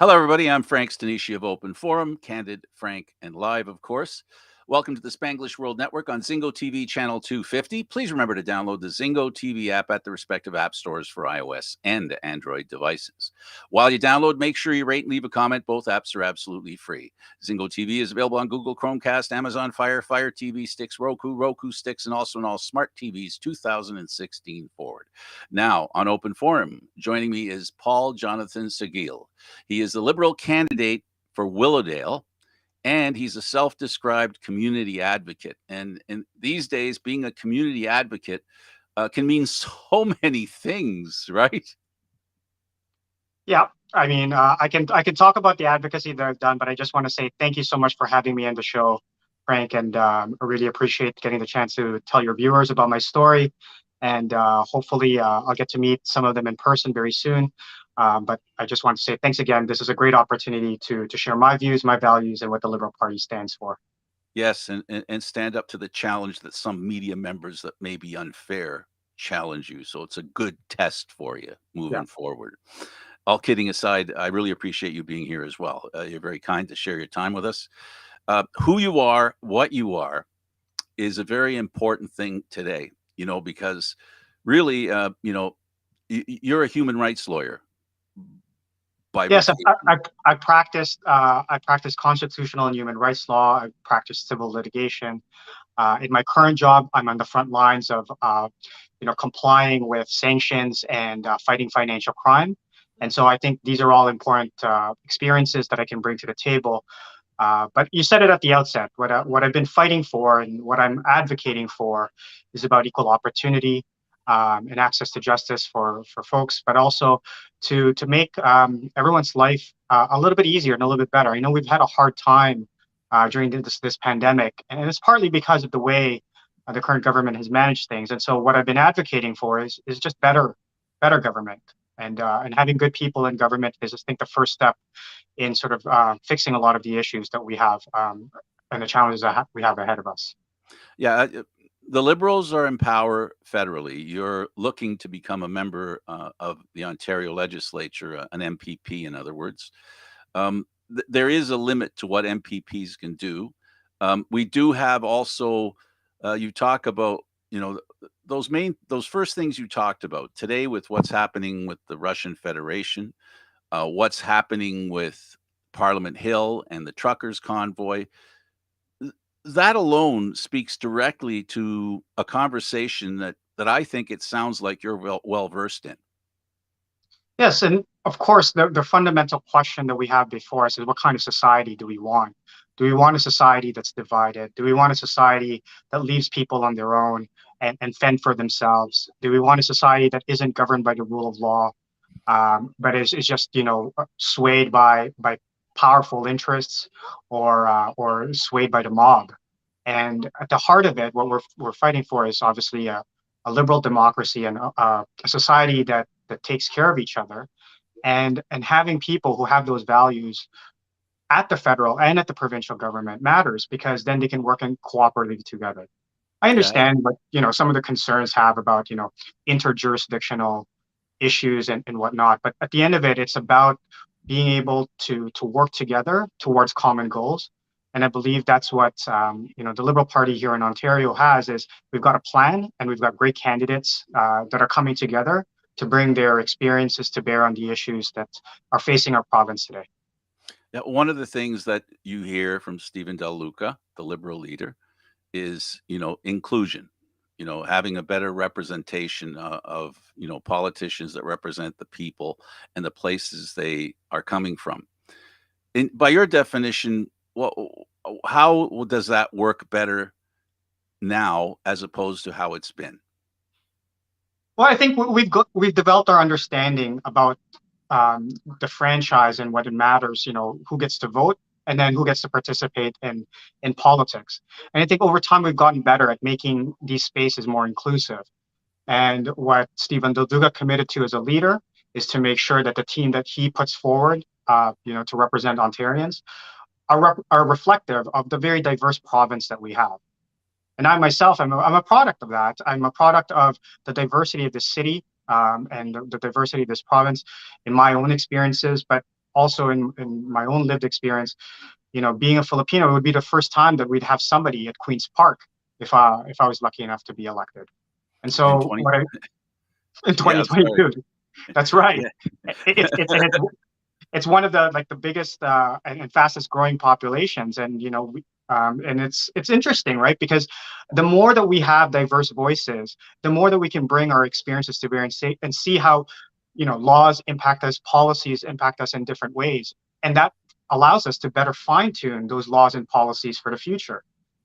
Hello, everybody. I'm Frank Stanishi of Open Forum, candid, frank, and live, of course. Welcome to the Spanglish World Network on Zingo TV channel 250. Please remember to download the Zingo TV app at the respective app stores for iOS and Android devices. While you download, make sure you rate and leave a comment. Both apps are absolutely free. Zingo TV is available on Google Chromecast, Amazon Fire, Fire TV Sticks, Roku Sticks, and also on all smart TVs 2016 forward. Now, on Open Forum, joining me is Paul Jonathan Saguil. He is the Liberal candidate for Willowdale, and he's a self-described community advocate. And these days, being a community advocate can mean so many things, right? Yeah, I can talk about the advocacy that I've done, but I just want to say thank you so much for having me on the show, Frank, and I really appreciate getting the chance to tell your viewers about my story, and hopefully I'll get to meet some of them in person very soon. But I just want to say thanks again. This is a great opportunity to share my views, my values, and what the Liberal Party stands for. Yes, and stand up to the challenge that some media members that may be unfair challenge you. So it's a good test for you Yeah. moving forward. All kidding aside, I really appreciate you being here as well. You're very kind to share your time with us. Who you are, what you are, is a very important thing today, because really, you're a human rights lawyer by Yes, vocation. I practiced constitutional and human rights law. I practiced civil litigation. In my current job, I'm on the front lines of, complying with sanctions and fighting financial crime. And so I think these are all important experiences that I can bring to the table. But you said it at the outset. What I've been fighting for and what I'm advocating for is about equal opportunity and access to justice for folks, but also to make everyone's life a little bit easier and a little bit better. I know we've had a hard time during this pandemic, and it's partly because of the way the current government has managed things. And so what I've been advocating for is just better government. And having good people in government is, I think, the first step in sort of fixing a lot of the issues that we have and the challenges that we have ahead of us. Yeah, the Liberals are in power federally. You're looking to become a member of the Ontario legislature, an MPP, in other words. There is a limit to what MPPs can do. We do have also, you talk about, those first things you talked about today with what's happening with the Russian Federation, what's happening with Parliament Hill and the truckers convoy. That alone speaks directly to a conversation that I think it sounds like you're well versed in. Yes, and of course, the fundamental question that we have before us is what kind of society do we want? Do we want a society that's divided? Do we want a society that leaves people on their own and fend for themselves? Do we want a society that isn't governed by the rule of law, but is just swayed by powerful interests or swayed by the mob? And at the heart of it, what we're fighting for is obviously a liberal democracy and a society that takes care of each other, and having people who have those values at the federal and at the provincial government matters because then they can work in cooperatively together. I Yeah. understand what some of the concerns have about interjurisdictional issues and whatnot, but at the end of it, it's about being able to work together towards common goals. And I believe that's what the Liberal Party here in Ontario has is we've got a plan and we've got great candidates that are coming together to bring their experiences to bear on the issues that are facing our province today. Now, one of the things that you hear from Stephen Del Luca, the Liberal leader, is inclusion. Having a better representation of politicians that represent the people and the places they are coming from. By your definition, how does that work better now as opposed to how it's been? Well, I think we've developed our understanding about um, the franchise and what it matters. Who gets to vote and then who gets to participate in politics. And I think over time we've gotten better at making these spaces more inclusive. And what Stephen Del Duga committed to as a leader is to make sure that the team that he puts forward, to represent Ontarians, are reflective of the very diverse province that we have. And I myself, I'm a product of that. I'm a product of the diversity of this city and the diversity of this province in my own experiences. But also in my own lived experience, being a Filipino, it would be the first time that we'd have somebody at Queen's Park if I was lucky enough to be elected. And in so 20 in yeah, sorry. 2022, that's right. Yeah. It's one of the biggest and fastest growing populations, and and it's interesting, right? Because the more that we have diverse voices, the more that we can bring our experiences to bear and see how laws impact us, policies impact us in different ways, and that allows us to better fine tune those laws and policies for the future.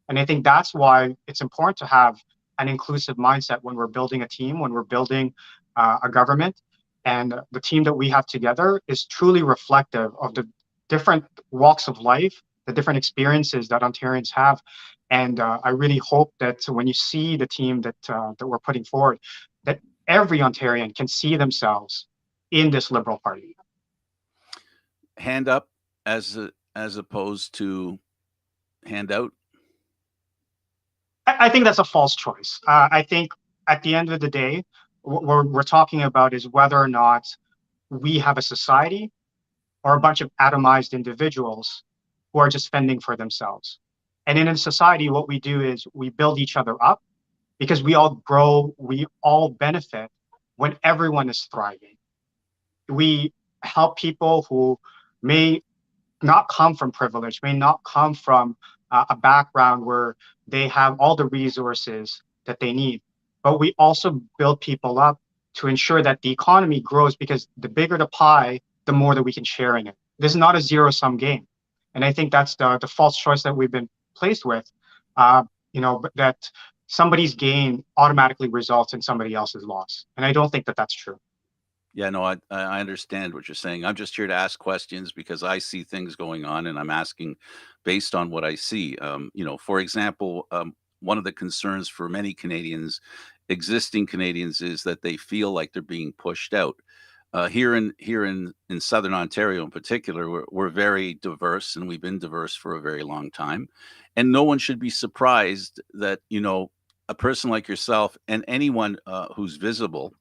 And I think that's why it's important to have an inclusive mindset when we're building a team, when we're building a government. And the team that we have together is truly reflective of the different walks of life, the different experiences that Ontarians have. And I really hope that when you see the team that we're putting forward, that every Ontarian can see themselves in this Liberal Party. Hand up as opposed to hand out. I think that's a false choice. I think at the end of the day, what we're talking about is whether or not we have a society or a bunch of atomized individuals who are just fending for themselves. And in a society, what we do is we build each other up because we all grow, we all benefit when everyone is thriving. We help people who may not come from privilege, may not come from a background where they have all the resources that they need. But we also build people up to ensure that the economy grows, because the bigger the pie, the more that we can share in it. This is not a zero-sum game. And I think that's the false choice that we've been placed with, that somebody's gain automatically results in somebody else's loss. And I don't think that that's true. Yeah, no, I understand what you're saying. I'm just here to ask questions because I see things going on, and I'm asking based on what I see. For example, one of the concerns for many Canadians, existing Canadians, is that they feel like they're being pushed out. Here in Southern Ontario, in particular, we're very diverse, and we've been diverse for a very long time, and no one should be surprised that a person like yourself and anyone who's visible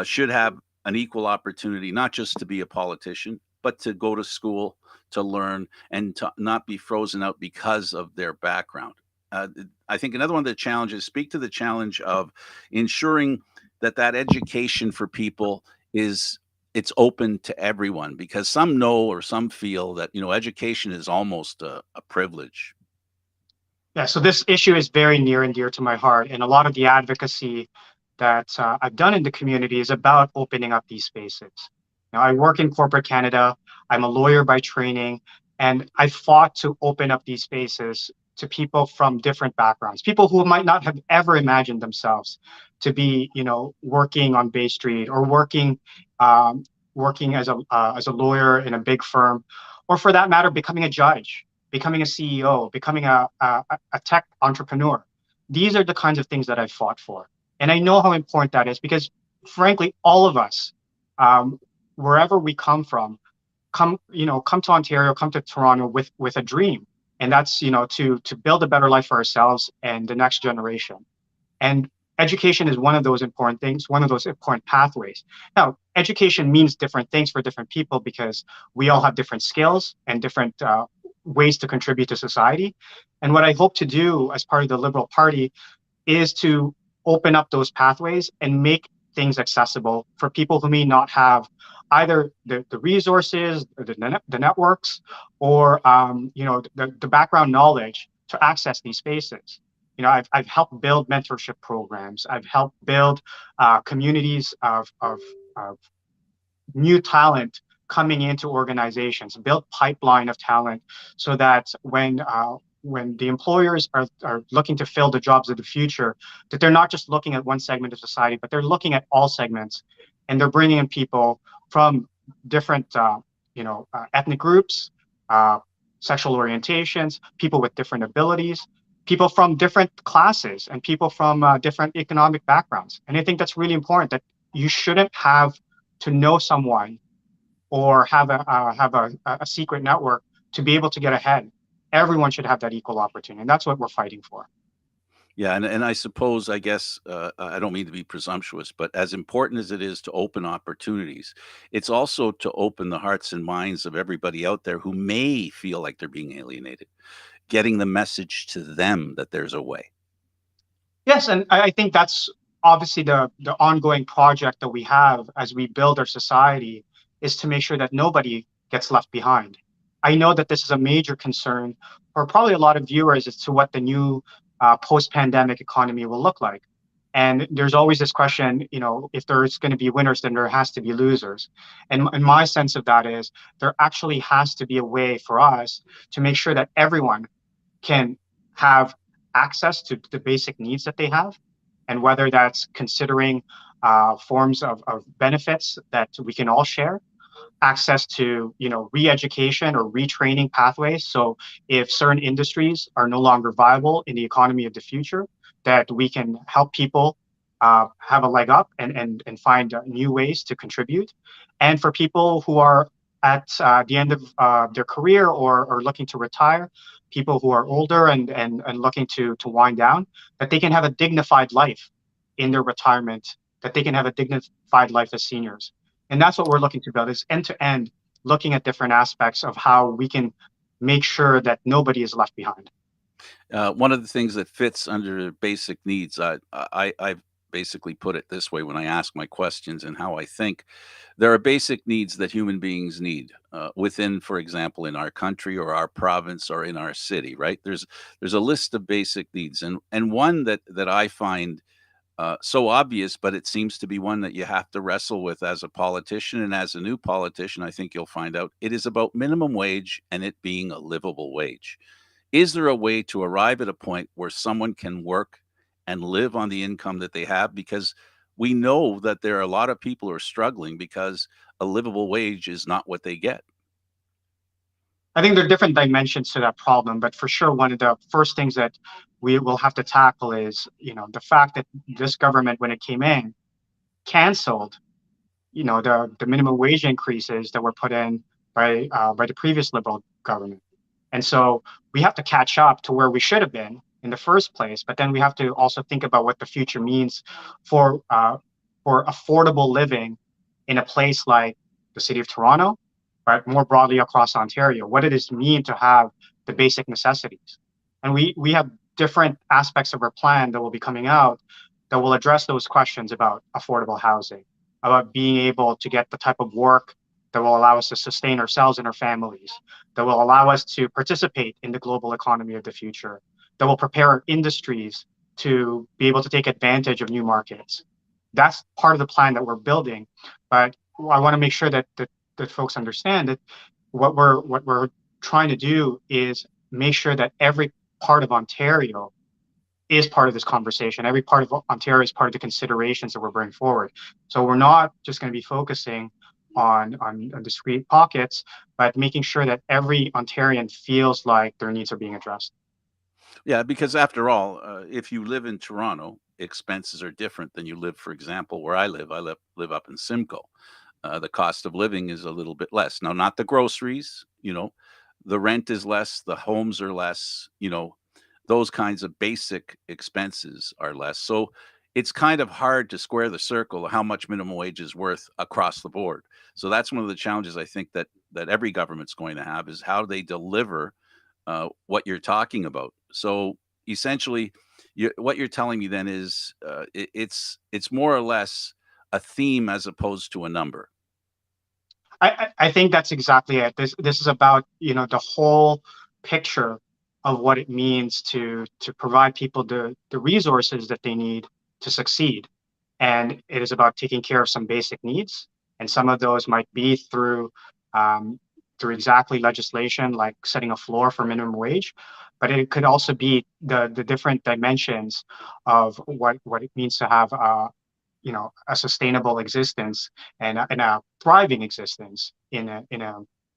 should have an equal opportunity, not just to be a politician, but to go to school, to learn, and to not be frozen out because of their background. I think another one of the challenges, speak to the challenge of ensuring that education for people it's open to everyone, because some know or some feel that education is almost a privilege. Yeah, so this issue is very near and dear to my heart, and a lot of the advocacy that I've done in the community is about opening up these spaces. Now, I work in corporate Canada. I'm a lawyer by training, and I fought to open up these spaces to people from different backgrounds, people who might not have ever imagined themselves to be, working on Bay Street or um, working as a lawyer in a big firm, or for that matter, becoming a judge, becoming a CEO, becoming a tech entrepreneur. These are the kinds of things that I've fought for. And I know how important that is because, frankly, all of us, um, wherever we come from, come to Ontario, come to Toronto with a dream. And that's, to build a better life for ourselves and the next generation. And education is one of those important things, one of those important pathways. Now, education means different things for different people because we all have different skills and different ways to contribute to society. And what I hope to do as part of the Liberal Party is to open up those pathways and make things accessible for people who may not have either the resources, the networks, or the background knowledge to access these spaces. I've helped build mentorship programs. I've helped build communities of new talent coming into organizations, build pipeline of talent so that when the employers are looking to fill the jobs of the future, that they're not just looking at one segment of society, but they're looking at all segments, and they're bringing in people from different ethnic groups, uh, sexual orientations, people with different abilities, people from different classes, and people from different economic backgrounds. And I think that's really important, that you shouldn't have to know someone or have a secret network to be able to get ahead. Everyone should have that equal opportunity, and that's what we're fighting for. Yeah, and I suppose, I guess, I don't mean to be presumptuous, but as important as it is to open opportunities, it's also to open the hearts and minds of everybody out there who may feel like they're being alienated, getting the message to them that there's a way. Yes, and I think that's obviously the ongoing project that we have as we build our society is to make sure that nobody gets left behind. I know that this is a major concern for probably a lot of viewers as to what the new post-pandemic economy will look like. And there's always this question, if there's going to be winners, then there has to be losers. And my sense of that is there actually has to be a way for us to make sure that everyone can have access to the basic needs that they have, and whether that's considering forms of benefits that we can all share, access to re-education or retraining pathways. So if certain industries are no longer viable in the economy of the future, that we can help people have a leg up and find new ways to contribute. And for people who are at the end of their career or looking to retire, people who are older and looking to wind down, that they can have a dignified life in their retirement, that they can have a dignified life as seniors. And that's what we're looking to build, is end to end, looking at different aspects of how we can make sure that nobody is left behind. One of the things that fits under basic needs, I've basically put it this way when I ask my questions and how I think. There are basic needs that human beings need within, for example, in our country or our province or in our city. Right? There's a list of basic needs, and one that I find so obvious, but it seems to be one that you have to wrestle with as a politician and as a new politician. I think you'll find out it is about minimum wage and it being a livable wage. Is there a way to arrive at a point where someone can work and live on the income that they have? Because we know that there are a lot of people who are struggling because a livable wage is not what they get. I think there are different dimensions to that problem, but for sure, one of the first things that we will have to tackle is, the fact that this government, when it came in, canceled, the minimum wage increases that were put in by the previous Liberal government. And so we have to catch up to where we should have been in the first place. But then we have to also think about what the future means for uh, for affordable living in a place like the city of Toronto, but more broadly across Ontario. What does it mean to have the basic necessities? And we have different aspects of our plan that will be coming out that will address those questions about affordable housing, about being able to get the type of work that will allow us to sustain ourselves and our families, that will allow us to participate in the global economy of the future, that will prepare our industries to be able to take advantage of new markets. That's part of the plan that we're building. But I want to make sure that folks understand that what we're trying to do is make sure that every part of Ontario is part of this conversation. Every part of Ontario is part of the considerations that we're bringing forward. So we're not just going to be focusing on discrete pockets, but making sure that every Ontarian feels like their needs are being addressed. Yeah, because after all, if you live in Toronto, expenses are different than you live, for example, where I live. I live up in Simcoe. The cost of living is a little bit less. Now, not the groceries, the rent is less, the homes are less, those kinds of basic expenses are less. So it's kind of hard to square the circle of how much minimum wage is worth across the board. So that's one of the challenges I think that every government's going to have is how they deliver what you're talking about. So essentially, what you're telling me then is it's more or less a theme as opposed to a number. I think that's exactly it. This is about the whole picture of what it means to provide people the resources that they need to succeed, and it is about taking care of some basic needs, and some of those might be um, through exactly legislation like setting a floor for minimum wage, but it could also be the different dimensions of what it means to have a sustainable existence and a thriving existence in a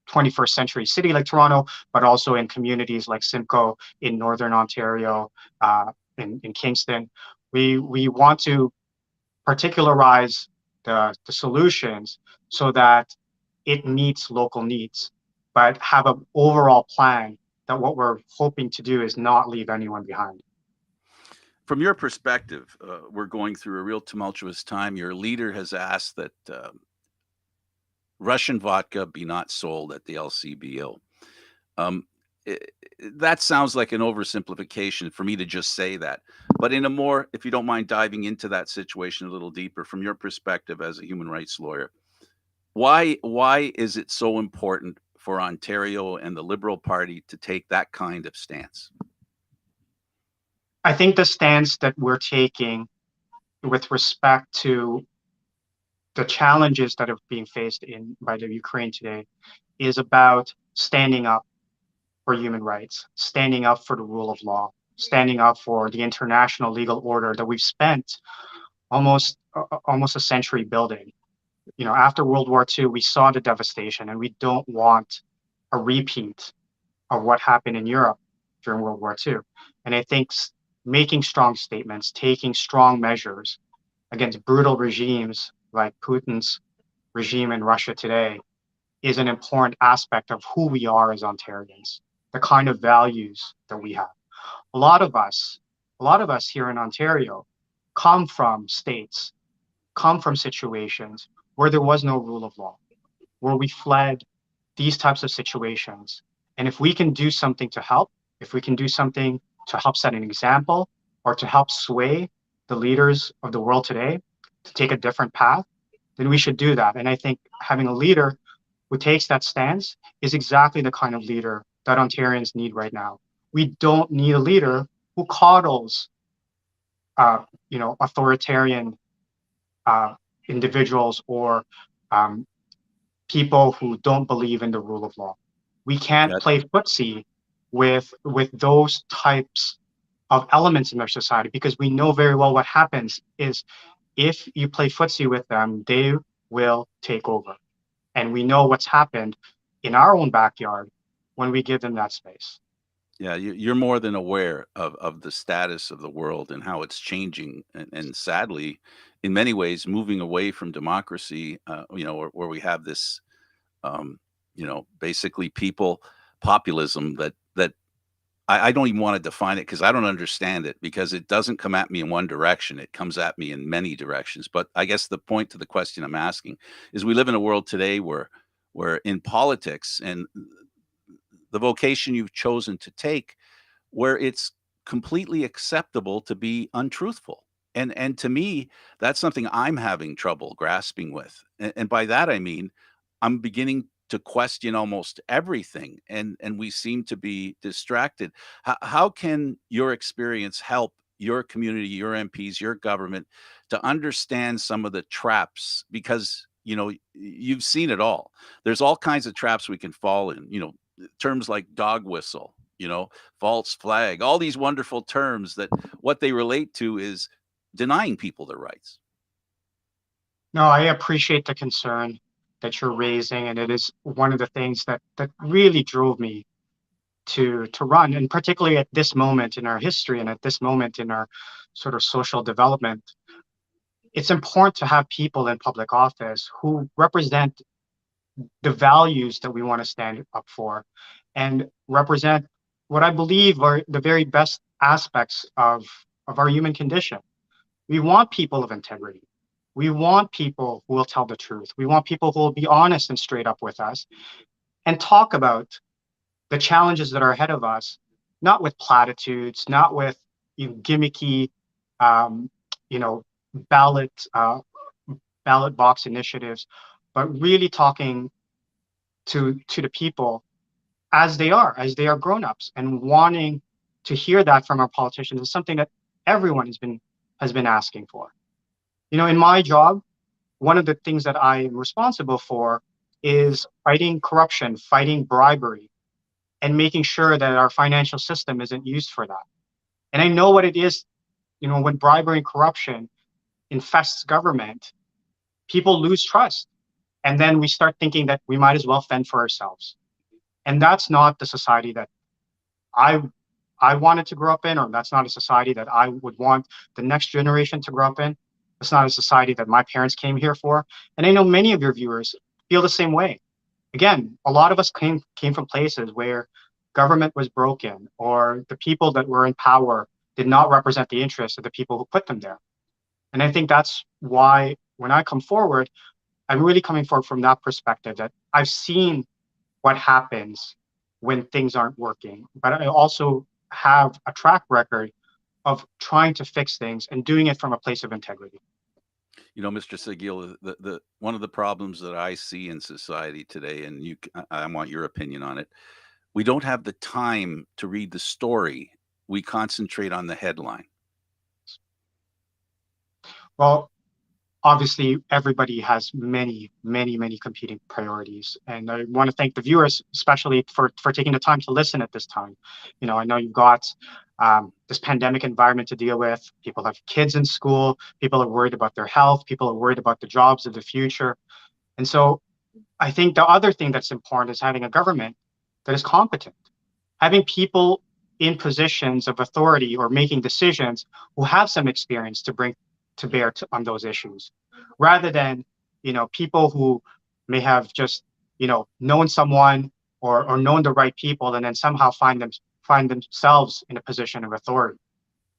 21st century city like Toronto, but also in communities like Simcoe in Northern Ontario, in Kingston. We want to particularize the solutions so that it meets local needs, but have an overall plan that what we're hoping to do is not leave anyone behind. From your perspective, we're going through a real tumultuous time. Your leader has asked that Russian vodka be not sold at the LCBO. Um, i- that sounds like an oversimplification for me to just say that. But in a more, if you don't mind diving into that situation a little deeper, from your perspective as a human rights lawyer, why is it so important for Ontario and the Liberal Party to take that kind of stance? I think the stance that we're taking with respect to the challenges that are being faced in by the Ukraine today is about standing up for human rights, standing up for the rule of law, standing up for the international legal order that we've spent almost a century building. You know, after World War II, we saw the devastation, and we don't want a repeat of what happened in Europe during World War II. And I think making strong statements, taking strong measures against brutal regimes like Putin's regime in Russia today is an important aspect of who we are as Ontarians, the kind of values that we have. A lot of us, a lot of us here in Ontario come from states, come from situations where there was no rule of law, where we fled these types of situations. And if we can do something to help, if we can do something to help set an example or to help sway the leaders of the world today to take a different path, then we should do that. And I think having a leader who takes that stance is exactly the kind of leader that Ontarians need right now. We don't need a leader who coddles, authoritarian uh, individuals or um, people who don't believe in the rule of law. We can't That play footsie with those types of elements in our society because we know very well what happens is if you play footsie with them, they will take over. And we know what's happened in our own backyard when we give them that space. Yeah, you're more than aware of the status of the world and how it's changing, and sadly, in many ways, moving away from democracy. Where we have this, basically people populism that I don't even want to define it because I don't understand it because it doesn't come at me in one direction. It comes at me in many directions. But I guess the point to the question I'm asking is we live in a world today where in politics and the vocation you've chosen to take, where it's completely acceptable to be untruthful. And to me, that's something I'm having trouble grasping with. And by that I mean I'm beginning to question almost everything, and we seem to be distracted. How can your experience help your community, your MPs, your government to understand some of the traps? Because you've seen it all. There's all kinds of traps we can fall in. Terms like dog whistle, false flag, all these wonderful terms that what they relate to is denying people their rights. No, I appreciate the concern that you're raising, and it is one of the things that really drove me to run, and particularly at this moment in our history and at this moment in our sort of social development. It's important to have people in public office who represent the values that we want to stand up for and represent what I believe are the very best aspects of our human condition. We want people of integrity. We want people who will tell the truth. We want people who will be honest and straight up with us and talk about the challenges that are ahead of us, not with platitudes, not with gimmicky, um, you know, ballot ballot box initiatives, but really talking to the people as they are grown-ups and wanting to hear that from our politicians is something that everyone has been asking for. You know, in my job, one of the things that I am responsible for is fighting corruption, fighting bribery, and making sure that our financial system isn't used for that. And I know what it is, when bribery and corruption infests government, people lose trust. And then we start thinking that we might as well fend for ourselves. And that's not the society that I I wanted to grow up in, or that's not a society that I would want the next generation to grow up in. It's not a society that my parents came here for. And I know many of your viewers feel the same way. Again, a lot of us came from places where government was broken or the people that were in power did not represent the interests of the people who put them there. And I think that's why when I come forward, I'm really coming forward from that perspective, that I've seen what happens when things aren't working, but I also have a track record of trying to fix things and doing it from a place of integrity. Mr. Saguil, the one of the problems that I see in society today, and I want your opinion on it. We don't have the time to read the story. We concentrate on the headline. Well, obviously everybody has many competing priorities, and I want to thank the viewers especially for taking the time to listen at this time. I know you've got this pandemic environment to deal with. People have kids in school, people are worried about their health, people are worried about the jobs of the future. And so I think the other thing that's important is having a government that is competent, having people in positions of authority or making decisions who have some experience to bring to bear on those issues, rather than people who may have just known someone or known the right people and then somehow find themselves in a position of authority.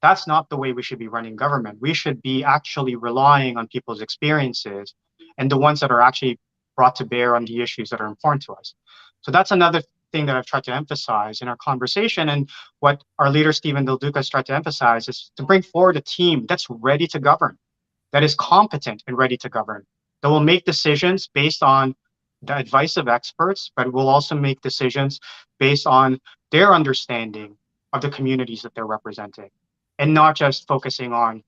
That's not the way we should be running government. We should be actually relying on people's experiences and the ones that are actually brought to bear on the issues that are important to us. So that's another thing that I've tried to emphasize in our conversation. And what our leader, Stephen Del Duca, has tried to emphasize is to bring forward a team that's ready to govern, that is competent and ready to govern, that will make decisions based on the advice of experts, but will also make decisions based on their understanding of the communities that they're representing, and not just focusing on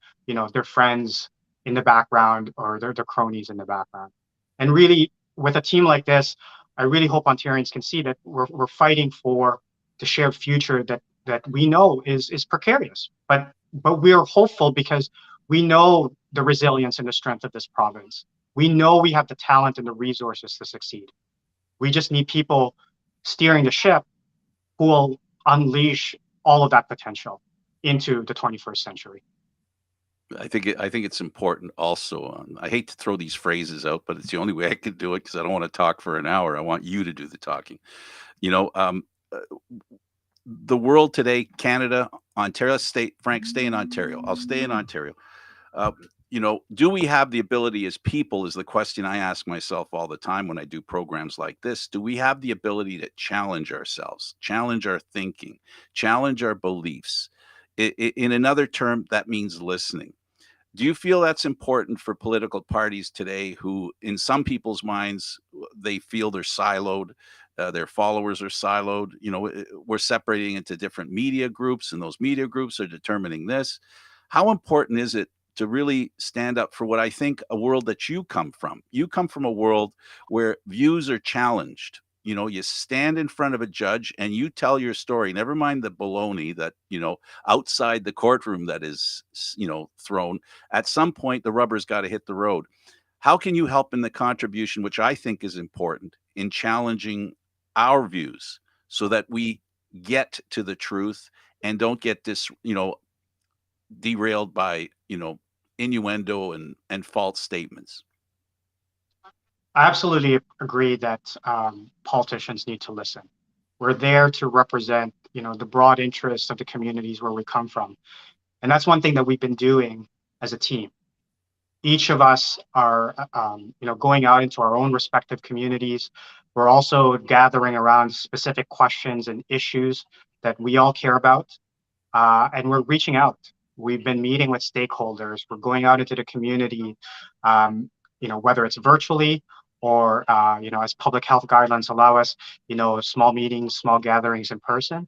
their friends in the background or their cronies in the background. And really, with a team like this, I really hope Ontarians can see that we're fighting for the shared future that we know is precarious, but we are hopeful because we know the resilience and the strength of this province. We know we have the talent and the resources to succeed. We just need people steering the ship who will unleash all of that potential into the 21st century. I think it's important also. I hate to throw these phrases out, but it's the only way I can do it because I don't want to talk for an hour. I want you to do the talking. You know, um, uh, the world today, Canada, Ontario, Frank, stay in Ontario. I'll stay in Ontario. Uh, do we have the ability as people, is the question I ask myself all the time when I do programs like this. Do we have the ability to challenge ourselves, challenge our thinking, challenge our beliefs? In another term, that means listening. Do you feel that's important for political parties today who, in some people's minds, they feel they're siloed, their followers are siloed? We're separating into different media groups, and those media groups are determining this. How important is it to really stand up for what I think a world that you come from? You come from a world where views are challenged. You stand in front of a judge and you tell your story. Never mind the baloney that, outside the courtroom that is, thrown. At some point, the rubber's got to hit the road. How can you help in the contribution, which I think is important, in challenging our views so that we get to the truth and don't get this, derailed by, innuendo and false statements? I absolutely agree that politicians need to listen. We're there to represent, the broad interests of the communities where we come from. And that's one thing that we've been doing as a team. Each of us are, going out into our own respective communities. We're also gathering around specific questions and issues that we all care about, and we're reaching out. We've been meeting with stakeholders. We're going out into the community, whether it's virtually or, as public health guidelines allow us, small meetings, small gatherings in person.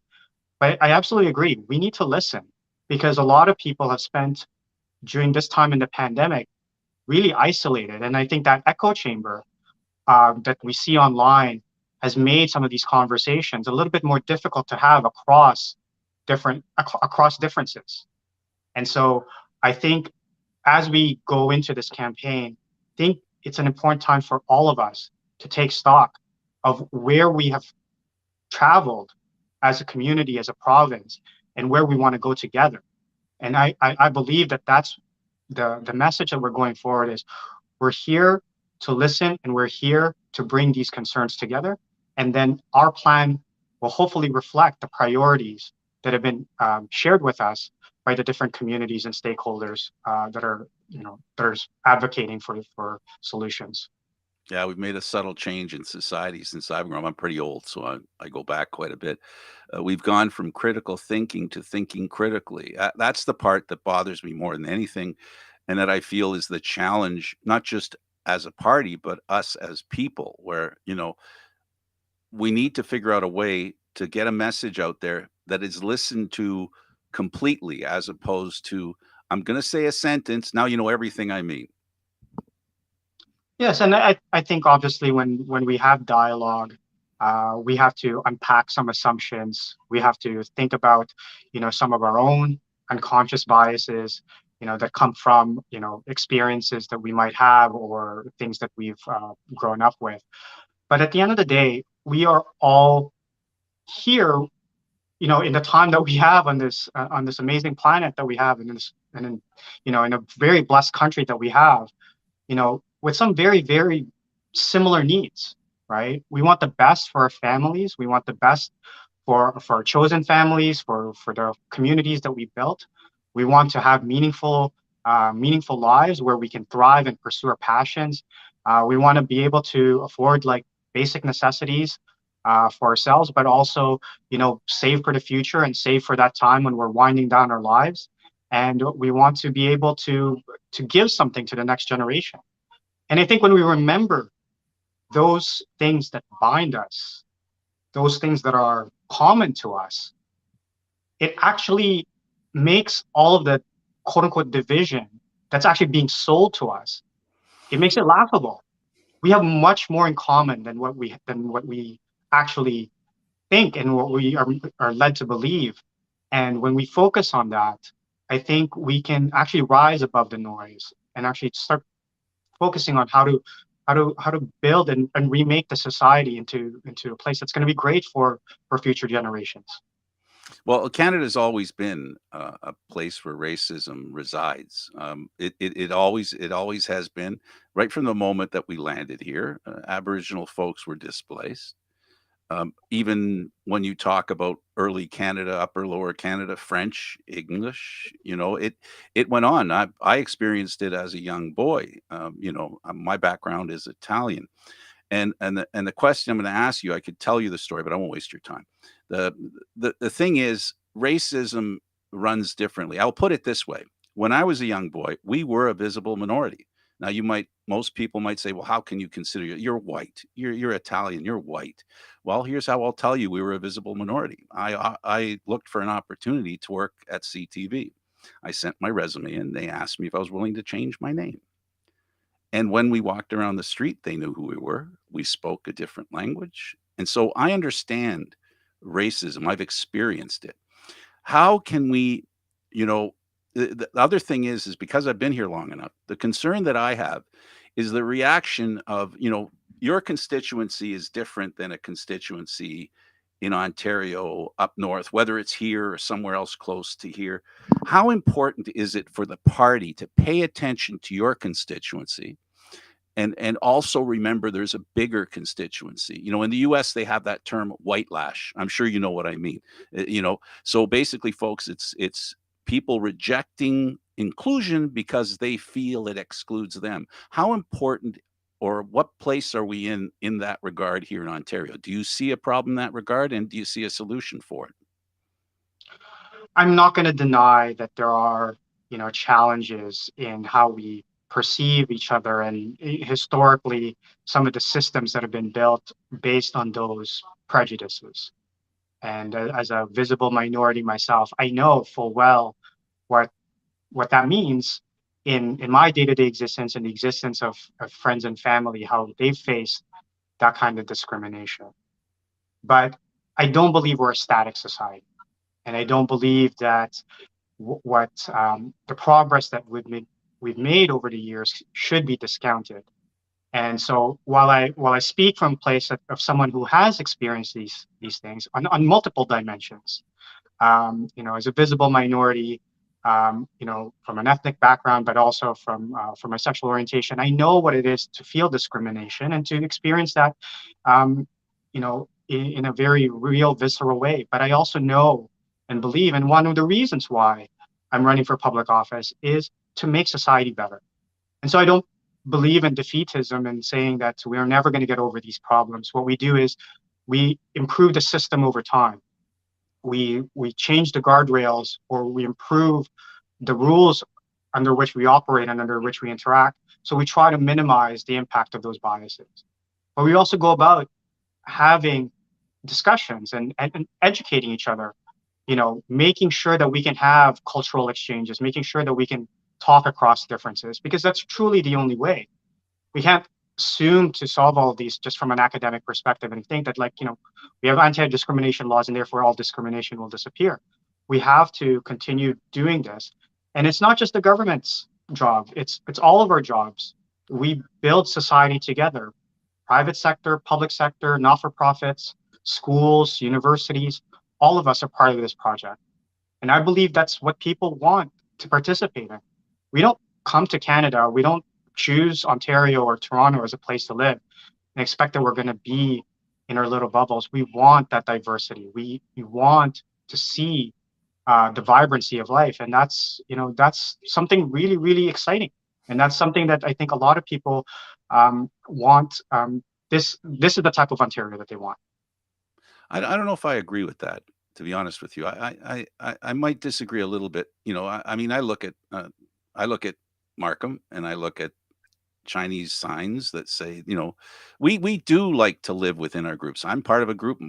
But I absolutely agree. We need to listen because a lot of people have spent during this time in the pandemic really isolated. And I think that echo chamber that we see online has made some of these conversations a little bit more difficult to have across differences. And so I think as we go into this campaign, I think it's an important time for all of us to take stock of where we have traveled as a community, as a province, and where we want to go together. And I believe that that's the message that we're going forward is we're here to listen and we're here to bring these concerns together. And then our plan will hopefully reflect the priorities that have been shared with us by the different communities and stakeholders that are advocating for solutions. Yeah, we've made a subtle change in society since I've grown. I'm pretty old, so I go back quite a bit. We've gone from critical thinking to thinking critically. That's the part that bothers me more than anything, and that I feel is the challenge, not just as a party, but us as people, where, we need to figure out a way to get a message out there that is listened to completely, as opposed to, I'm going to say a sentence, now you know everything I mean. Yes, and I think obviously when we have dialogue, we have to unpack some assumptions. We have to think about, some of our own unconscious biases, that come from, experiences that we might have or things that we've grown up with. But at the end of the day, we are all here, in the time that we have on this amazing planet that we have, in a very blessed country that we have, with some very, very similar needs, right? We want the best for our families. We want the best for our chosen families, for the communities that we built. We want to have meaningful lives where we can thrive and pursue our passions. We want to be able to afford like basic necessities for ourselves, but also, save for the future and save for that time when we're winding down our lives. And we want to be able to give something to the next generation. And I think when we remember those things that bind us, those things that are common to us, it actually makes all of the quote unquote division that's actually being sold to us, it makes it laughable. We have much more in common than what we actually think and what we are led to believe. And when we focus on that, I think we can actually rise above the noise and actually start focusing on how to build and remake the society into a place that's going to be great for future generations. Well, Canada's always been a place where racism resides. It always has been, right from the moment that we landed here. Aboriginal folks were displaced. Even when you talk about early Canada, upper lower Canada, French, English, it went on. I experienced it as a young boy. My background is Italian, and the question I'm going to ask you, I could tell you the story, but I won't waste your time. The the thing is, racism runs differently. I'll put it this way: when I was a young boy, we were a visible minority. Now, most people might say, "Well, how can you consider you're white? You're Italian. You're white." Well, here's how I'll tell you: we were a visible minority. I looked for an opportunity to work at CTV. I sent my resume, and they asked me if I was willing to change my name. And when we walked around the street, they knew who we were. We spoke a different language. And so I understand racism. I've experienced it. How can we, you know, the other thing is because I've been here long enough, the concern that I have is the reaction of, your constituency is different than a constituency in Ontario up north, whether it's here or somewhere else close to here. How important is it for the party to pay attention to your constituency and also remember there's a bigger constituency? In the US they have that term white lash. I'm sure you know what I mean. So basically, folks, it's people rejecting inclusion because they feel it excludes them. How important, or what place are we in that regard here in Ontario? Do you see a problem in that regard, and do you see a solution for it? I'm not going to deny that there are, challenges in how we perceive each other, and historically, some of the systems that have been built based on those prejudices. And as a visible minority myself, I know full well what what that means in my day-to-day existence and the existence of friends and family, how they've faced that kind of discrimination. But I don't believe we're a static society. And I don't believe that what the progress that we've made over the years should be discounted. And so while I speak from a place of someone who has experienced these things on multiple dimensions, as a visible minority, from an ethnic background, but also from a sexual orientation, I know what it is to feel discrimination and to experience that, in a very real, visceral way. But I also know and believe, and one of the reasons why I'm running for public office is to make society better. And so I don't believe in defeatism and saying that we are never going to get over these problems. What we do is we improve the system over time. We change the guardrails, or we improve the rules under which we operate and under which we interact. So we try to minimize the impact of those biases. But we also go about having discussions and educating each other, making sure that we can have cultural exchanges, making sure that we can talk across differences, because that's truly the only way. We can't assume to solve all of these just from an academic perspective and think that, we have anti-discrimination laws and therefore all discrimination will disappear. We have to continue doing this. And it's not just the government's job, it's all of our jobs. We build society together. Private sector, public sector, not-for-profits, schools, universities, all of us are part of this project. And I believe that's what people want to participate in. We don't come to Canada, we don't choose Ontario or Toronto as a place to live and expect that we're going to be in our little bubbles. We want that diversity. We want to see the vibrancy of life. And that's something really, really exciting. And that's something that I think a lot of people want. This is the type of Ontario that they want. I don't know if I agree with that, to be honest with you. I might disagree a little bit. I mean, I look at Markham and I look at Chinese signs that say, we do like to live within our groups. I'm part of a group.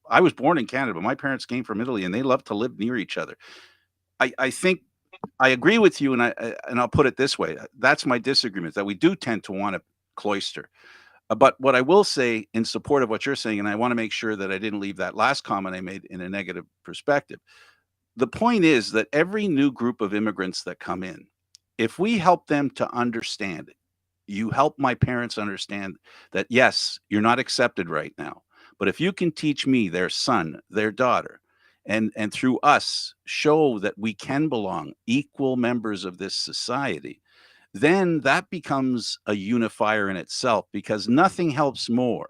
I was born in Canada, but my parents came from Italy and they love to live near each other. I think I agree with you, and I'll put it this way. That's my disagreement, that we do tend to want to cloister. But what I will say in support of what you're saying, and I want to make sure that I didn't leave that last comment I made in a negative perspective. The point is that every new group of immigrants that come in, if we help them to understand it, you help my parents understand that, yes, you're not accepted right now. But if you can teach me, their son, their daughter, and through us show that we can belong, equal members of this society, then that becomes a unifier in itself, because nothing helps more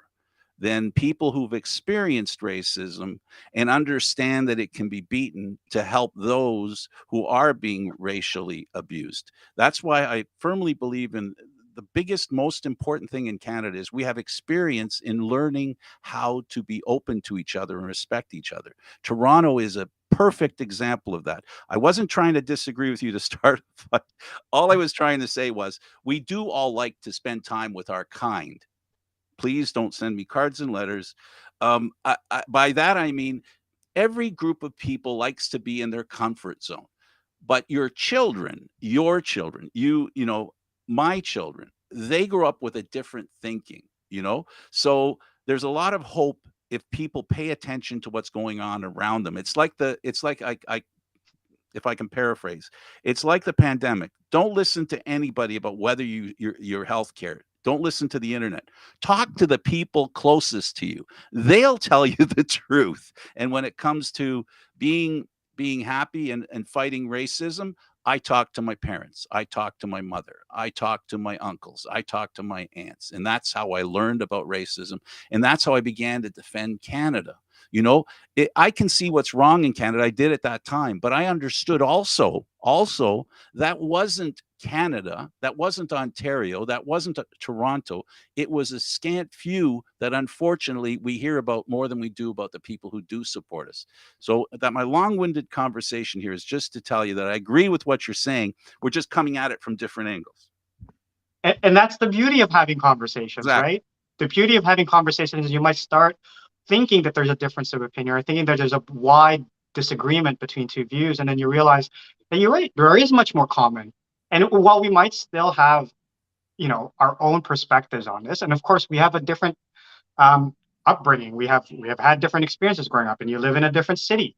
than people who've experienced racism and understand that it can be beaten, to help those who are being racially abused. That's why I firmly believe in the biggest, most important thing in Canada is we have experience in learning how to be open to each other and respect each other. Toronto is a perfect example of that. I wasn't trying to disagree with you to start, but all I was trying to say was we do all like to spend time with our kind. Please don't send me cards and letters. By that, I mean, every group of people likes to be in their comfort zone. But your children, my children, they grew up with a different thinking. So there's a lot of hope if people pay attention to what's going on around them. It's like I if I can paraphrase, it's like the pandemic. Don't listen to anybody about whether your health care. Don't listen to the internet. Talk to the people closest to you. They'll tell you the truth. And when it comes to being happy and fighting racism, I talk to my parents. I talk to my mother. I talk to my uncles. I talk to my aunts. And that's how I learned about racism. And that's how I began to defend Canada. I can see what's wrong in Canada. I did at that time, but I understood also that wasn't Canada, that wasn't Ontario, that wasn't Toronto. It was a scant few that unfortunately we hear about more than we do about the people who do support us. So that my long-winded conversation here is just to tell you that I agree with what you're saying. We're just coming at it from different angles. And that's the beauty of having conversations, Exactly. right? The beauty of having conversations is you might start thinking that there's a difference of opinion, or thinking that there's a wide disagreement between two views, and then you realize that you're right, there is much more common. And while we might still have, our own perspectives on this, and of course we have a different upbringing, we have had different experiences growing up, and you live in a different city,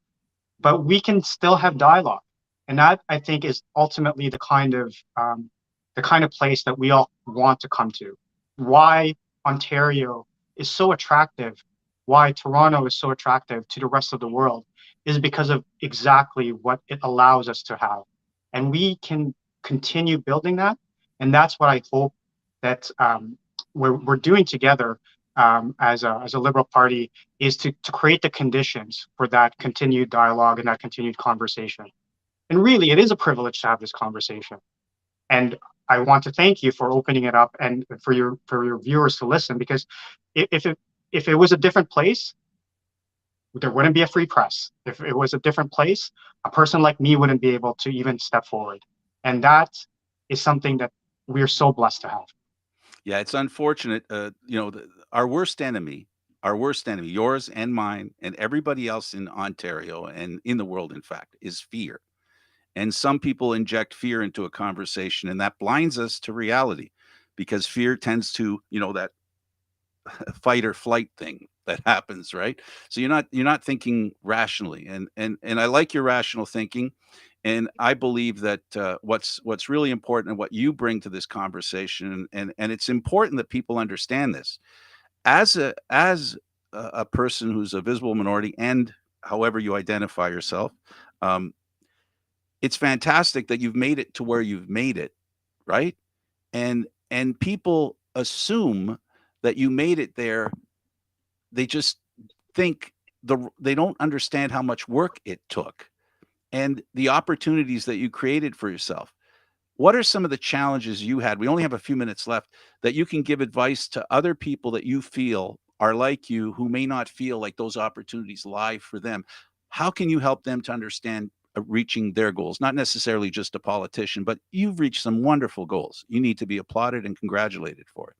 but we can still have dialogue, and that I think is ultimately the kind of place that we all want to come to. Why Ontario is so attractive, why Toronto is so attractive to the rest of the world, is because of exactly what it allows us to have. And we can continue building that. And that's what I hope that we're doing together as a Liberal Party, is to create the conditions for that continued dialogue and that continued conversation. And really, it is a privilege to have this conversation. And I want to thank you for opening it up and for your viewers to listen, because if it was a different place, there wouldn't be a free press. If it was a different place, a person like me wouldn't be able to even step forward. And that is something that we're so blessed to have. Yeah, it's unfortunate. Our worst enemy, yours and mine, and everybody else in Ontario and in the world, in fact, is fear. And some people inject fear into a conversation, and that blinds us to reality because fear tends to, that fight or flight thing that happens, right? So you're not thinking rationally, and I like your rational thinking, and I believe that what's really important and what you bring to this conversation, and it's important that people understand this as a person who's a visible minority, and however you identify yourself. um, it's fantastic that you've made it to where you've made it, right? And people assume that you made it there. They just think they don't understand how much work it took and the opportunities that you created for yourself. What are some of the challenges you had? We only have a few minutes left that you can give advice to other people that you feel are like you who may not feel like those opportunities lie for them. How can you help them to understand reaching their goals? Not necessarily just a politician, but you've reached some wonderful goals. You need to be applauded and congratulated for it.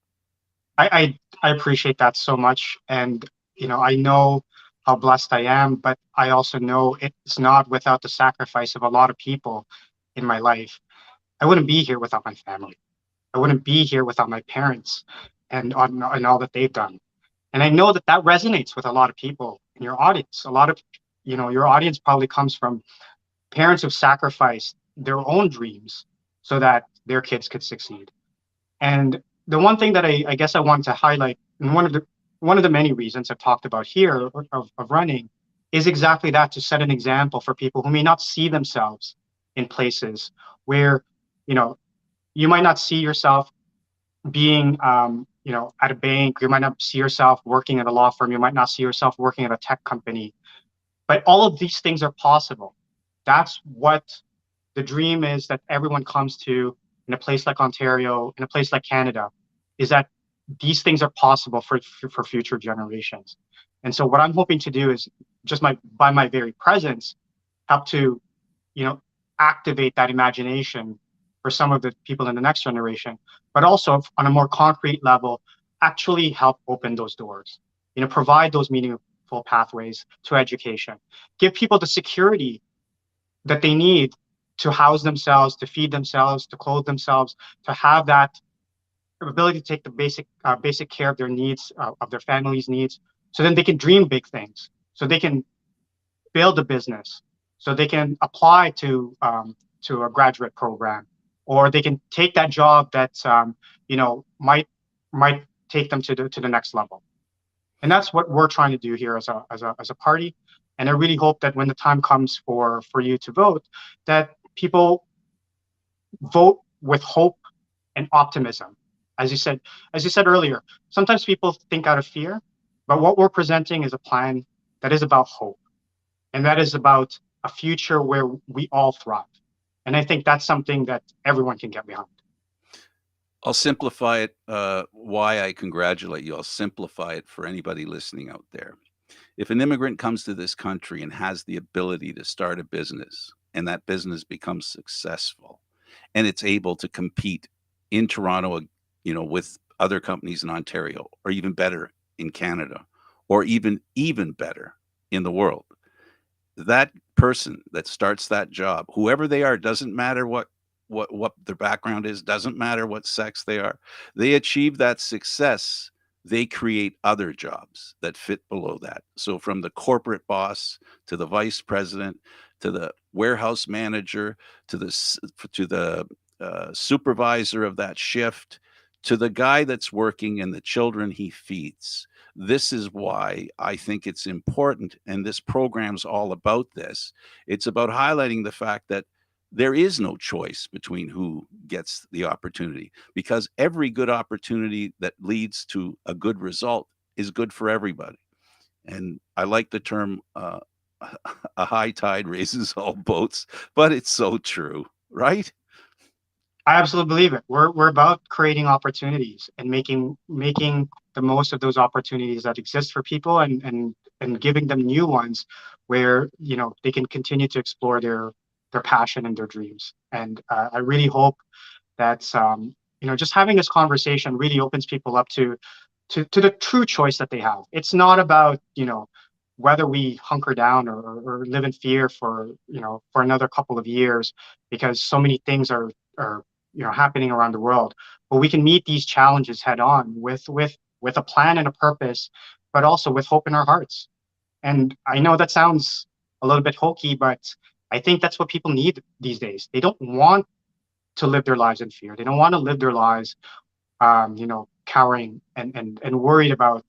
I appreciate that so much. And, I know how blessed I am, but I also know it's not without the sacrifice of a lot of people in my life. I wouldn't be here without my family. I wouldn't be here without my parents and all that they've done. And I know that that resonates with a lot of people in your audience. A lot of, your audience probably comes from parents who've sacrificed their own dreams so that their kids could succeed. And the one thing that I guess I wanted to highlight, and one of the many reasons I've talked about here of running, is exactly that, to set an example for people who may not see themselves in places where, you know, you might not see yourself being, at a bank. You might not see yourself working at a law firm. You might not see yourself working at a tech company. But all of these things are possible. That's what the dream is that everyone comes to in a place like Ontario, in a place like Canada, is that these things are possible for future generations. And so what I'm hoping to do is just by my very presence, help to, you know, activate that imagination for some of the people in the next generation, but also on a more concrete level, actually help open those doors, provide those meaningful pathways to education, give people the security that they need to house themselves, to feed themselves, to clothe themselves, to have that ability to take the basic care of their needs, of their family's needs, so then they can dream big things, so they can build a business, so they can apply to a graduate program, or they can take that job that might take them to the next level. And that's what we're trying to do here as a party. And I really hope that when the time comes for you to vote, that people vote with hope and optimism. As you said earlier, sometimes people think out of fear, but what we're presenting is a plan that is about hope, and that is about a future where we all thrive. And I think that's something that everyone can get behind. I'll simplify it, why I congratulate you. I'll simplify it for anybody listening out there. If an immigrant comes to this country and has the ability to start a business and that business becomes successful and it's able to compete in Toronto, with other companies in Ontario, or even better in Canada, or even better in the world, that person that starts that job, whoever they are, doesn't matter what their background is, doesn't matter what sex they are, they achieve that success, they create other jobs that fit below that. So from the corporate boss to the vice president to the warehouse manager to the supervisor of that shift to the guy that's working and the children he feeds. This is why I think it's important, and this program's all about this. It's about highlighting the fact that there is no choice between who gets the opportunity, because every good opportunity that leads to a good result is good for everybody. And I like the term a high tide raises all boats, but it's so true, right? I absolutely believe it. We're about creating opportunities and making the most of those opportunities that exist for people, and giving them new ones where they can continue to explore their passion and their dreams. And I really hope that just having this conversation really opens people up to the true choice that they have. It's not about whether we hunker down or live in fear for another couple of years, because so many things are happening around the world. But we can meet these challenges head on with a plan and a purpose, but also with hope in our hearts. And I know that sounds a little bit hokey, but I think that's what people need these days. They don't want to live their lives in fear. They don't want to live their lives cowering and worried about,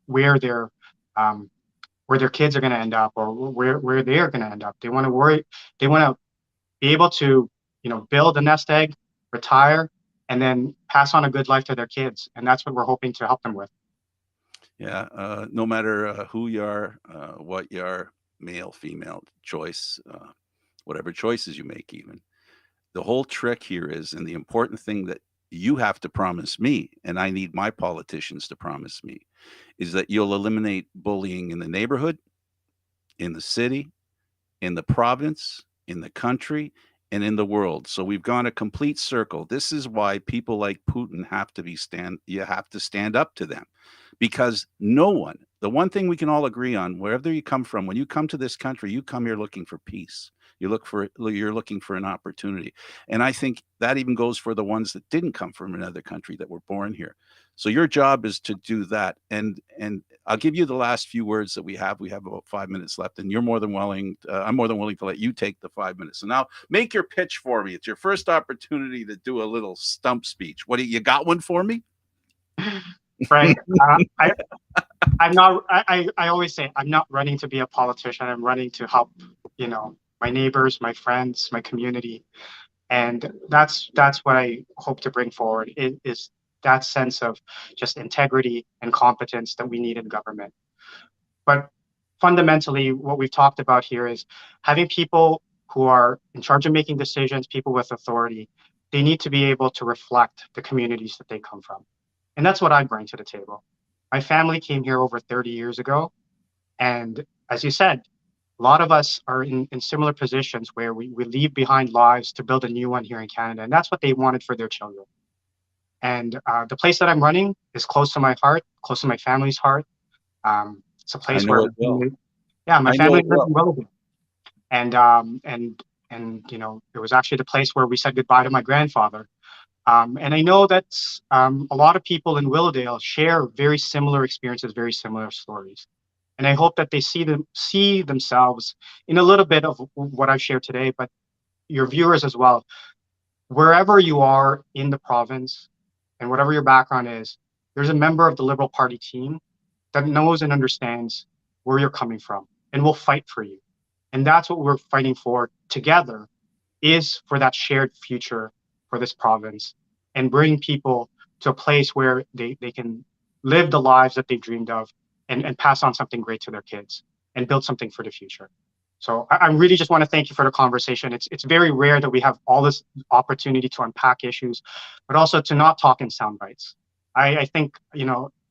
where their um, where their kids are going to end up, or where they are going to end up. They want to worry. They want to be able to, build a nest egg, retire, and then pass on a good life to their kids. And that's what we're hoping to help them with. Yeah, no matter who you are, what you are, male, female, choice, whatever choices you make, even. The whole trick here is, and the important thing that you have to promise me, and I need my politicians to promise me, is that you'll eliminate bullying in the neighborhood, in the city, in the province, in the country, and in the world. So we've gone a complete circle. This is why people like Putin have to you have to stand up to them, because no one, the one thing we can all agree on, wherever you come from, when you come to this country, you come here looking for peace. You're looking for an opportunity. And I think that even goes for the ones that didn't come from another country, that were born here. So your job is to do that. And I'll give you the last few words that we have. We have about 5 minutes left, and you're more than willing. I'm more than willing to let you take the 5 minutes. So now make your pitch for me. It's your first opportunity to do a little stump speech. What do you got? One for me? Frank, I'm not. I always say I'm not running to be a politician. I'm running to help, my neighbors, my friends, my community, and that's what I hope to bring forward. Is that sense of just integrity and competence that we need in government. But fundamentally, what we've talked about here is having people who are in charge of making decisions, people with authority. They need to be able to reflect the communities that they come from, and that's what I bring to the table. My family came here over 30 years ago. And as you said, a lot of us are in similar positions where we leave behind lives to build a new one here in Canada. And that's what they wanted for their children. And the place that I'm running is close to my heart, close to my family's heart. It's a I place know where, it will. yeah, my I know family it lives will. in Willowdale. And it was actually the place where we said goodbye to my grandfather. And I know that a lot of people in Willowdale share very similar experiences, very similar stories. And I hope that they see themselves in a little bit of what I've shared today, but your viewers as well. Wherever you are in the province and whatever your background is, there's a member of the Liberal Party team that knows and understands where you're coming from and will fight for you. And that's what we're fighting for together, is for that shared future for this province, and bring people to a place where they can live the lives that they've dreamed of, and pass on something great to their kids and build something for the future. So I really just want to thank you for the conversation. It's very rare that we have all this opportunity to unpack issues, but also to not talk in sound bites. I think,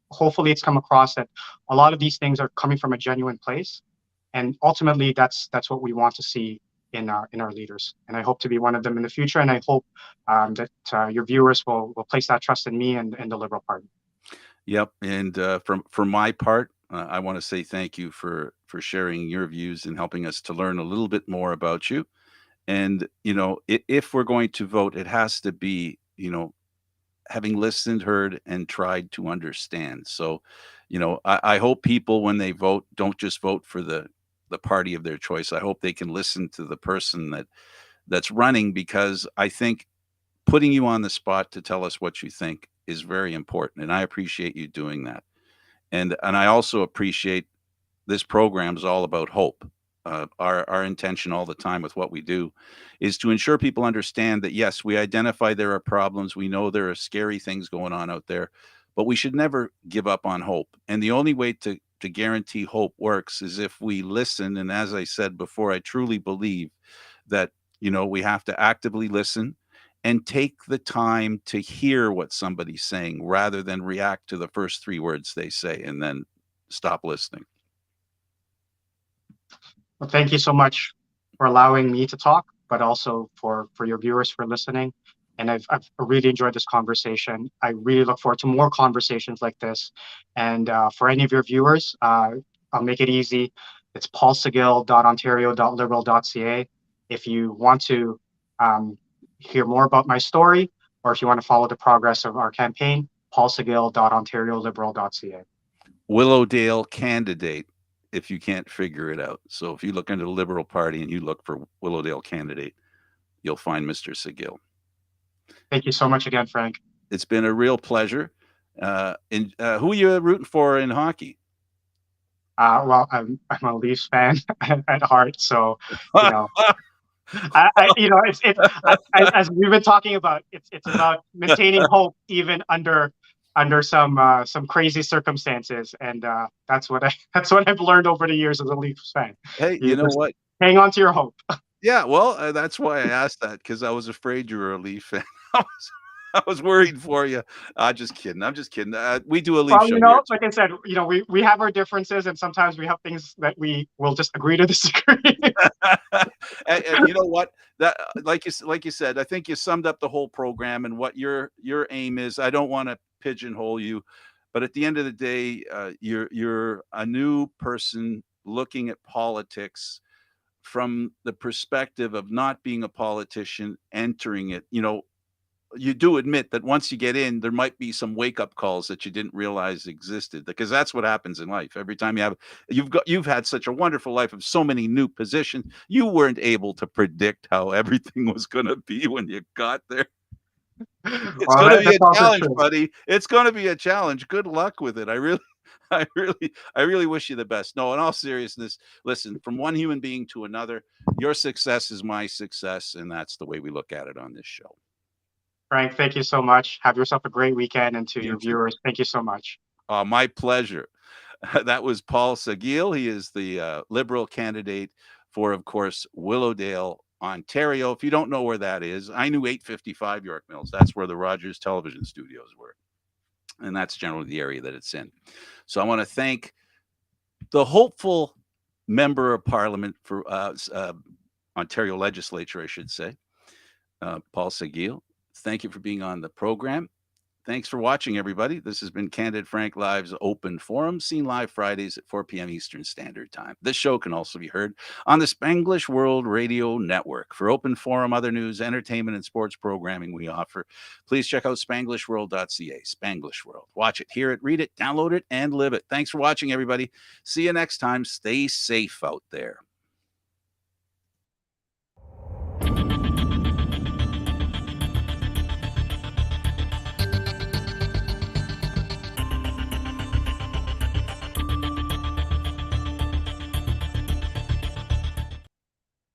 hopefully it's come across that a lot of these things are coming from a genuine place. And ultimately that's what we want to see in our leaders. And I hope to be one of them in the future. And I hope that your viewers will place that trust in me and the Liberal Party. Yep. And for my part, I want to say thank you for sharing your views and helping us to learn a little bit more about you. And if we're going to vote, it has to be, having listened, heard, and tried to understand. So, I hope people, when they vote, don't just vote for the party of their choice. I hope they can listen to the person that's running, because I think putting you on the spot to tell us what you think is very important, and I appreciate you doing that. And I also appreciate, this program is all about hope. Our intention all the time with what we do is to ensure people understand that, yes, we identify there are problems. We know there are scary things going on out there, but we should never give up on hope. And the only way to to guarantee hope works is if we listen. And as I said before, I truly believe that, we have to actively listen and take the time to hear what somebody's saying rather than react to the first three words they say and then stop listening. Well, thank you so much for allowing me to talk, but also for your viewers for listening. And I've really enjoyed this conversation. I really look forward to more conversations like this. And for any of your viewers, I'll make it easy. It's paulsaguil.ontario.liberal.ca. If you want to hear more about my story, or if you want to follow the progress of our campaign, paulsaguil.ontario.liberal.ca. Willowdale Candidate, if you can't figure it out. So if you look into the Liberal Party and you look for Willowdale Candidate, you'll find Mr. Saguil. Thank you so much again, Frank. It's been a real pleasure. Who are you rooting for in hockey? Well, I'm a Leafs fan at heart, so you know, as we've been talking about, it's about maintaining hope even under some crazy circumstances, and that's what I've learned over the years as a Leafs fan. Hey, you know what? Hang on to your hope. Yeah, well, that's why I asked that, because I was afraid you were a Leaf fan. I was worried for you. I'm just kidding. We do a Leaf show here. Like I said, we have our differences, and sometimes we have things that we will just agree to disagree. and you know what? That, like you said, I think you summed up the whole program and what your aim is. I don't want to pigeonhole you, but at the end of the day, you're a new person looking at politics from the perspective of not being a politician, entering it. You do admit that once you get in, there might be some wake up calls that you didn't realize existed, because that's what happens in life. Every time you've had such a wonderful life of so many new positions, you weren't able to predict how everything was going to be when you got there. It's going to be a challenge, buddy. It's going to be a challenge. Good luck with it. I really wish you the best. No, in all seriousness, listen, from one human being to another, your success is my success, and that's the way we look at it on this show. Frank, thank you so much. Have yourself a great weekend, and to your viewers, thank you so much. My pleasure. That was Paul Saguil. He is the Liberal candidate for, of course, Willowdale, Ontario. If you don't know where that is, I knew 855 York Mills. That's where the Rogers television studios were. And that's generally the area that it's in. So I want to thank the hopeful member of Parliament for Ontario Legislature, I should say, Paul Saguil. Thank you for being on the program. Thanks for watching, everybody. This has been Candid Frank Live's Open Forum, seen live Fridays at 4 p.m. Eastern Standard Time. This show can also be heard on the Spanglish World Radio Network. For Open Forum, other news, entertainment, and sports programming we offer, please check out spanglishworld.ca. Spanglish World. Watch it, hear it, read it, download it, and live it. Thanks for watching, everybody. See you next time. Stay safe out there.